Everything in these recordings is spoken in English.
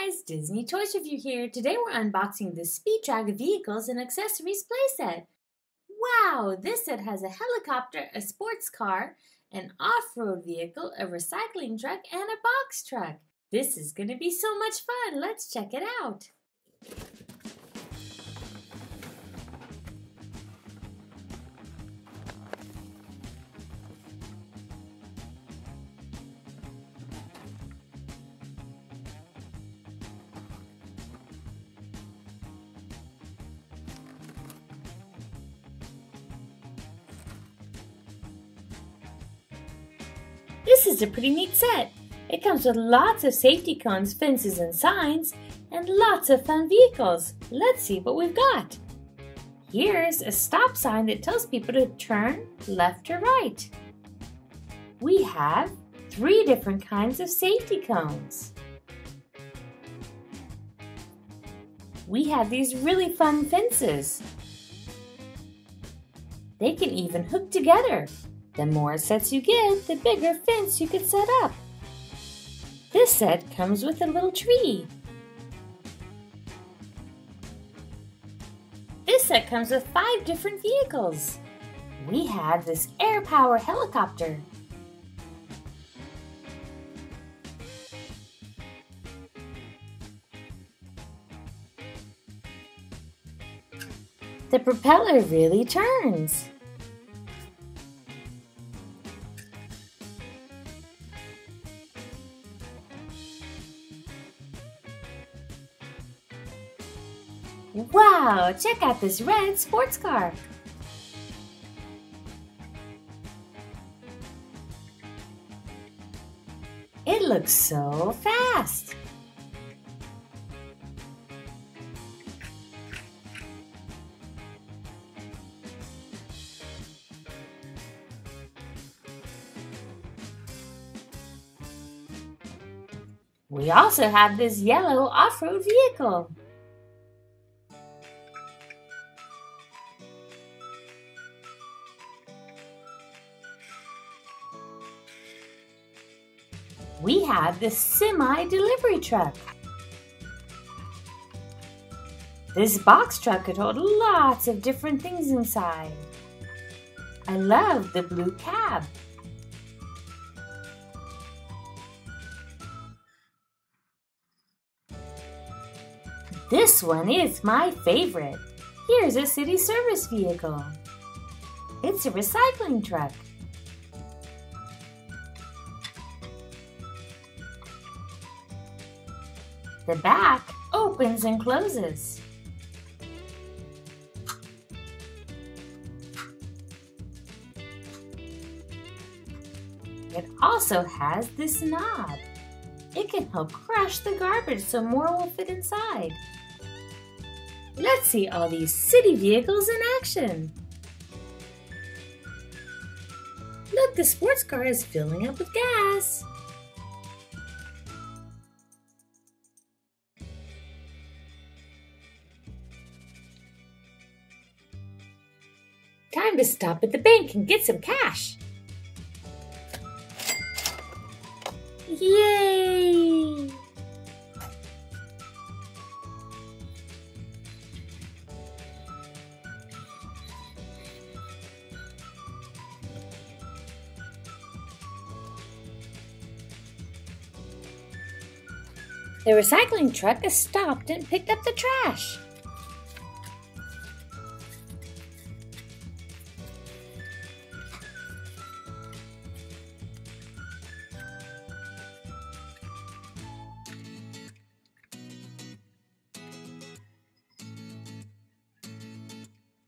guys, Disney Toys Review here. Today we're unboxing the Speedtrack Vehicles and Accessories playset. Wow, this set has a helicopter, a sports car, an off-road vehicle, a recycling truck, and a box truck. This is going to be so much fun. Let's check it out. This is a pretty neat set. It comes with lots of safety cones, fences, and signs, and lots of fun vehicles. Let's see what we've got. Here's a stop sign that tells people to turn left or right. We have 3 different kinds of safety cones. We have these really fun fences. They can even hook together. The more sets you get, the bigger fence you can set up. This set comes with a little tree. This set comes with 5 different vehicles. We have this air power helicopter. The propeller really turns. Wow, check out this red sports car. It looks so fast. We also have this yellow off-road vehicle. We have this semi-delivery truck. This box truck could hold lots of different things inside. I love the blue cab. This one is my favorite. Here's a city service vehicle. It's a recycling truck. The back opens and closes. It also has this knob. It can help crush the garbage so more will fit inside. Let's see all these city vehicles in action. Look, the sports car is filling up with gas. Time to stop at the bank and get some cash. Yay! The recycling truck has stopped and picked up the trash.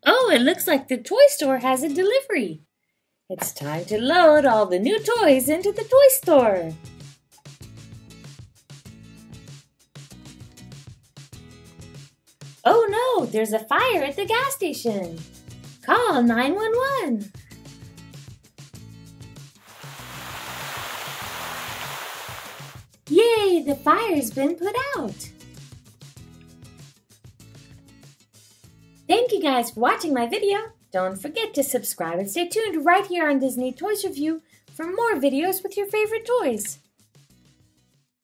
Oh, it looks like the toy store has a delivery. It's time to load all the new toys into the toy store. Oh no, there's a fire at the gas station. Call 911. Yay, the fire's been put out. Thank you guys for watching my video. Don't forget to subscribe and stay tuned right here on Disney Toys Review for more videos with your favorite toys.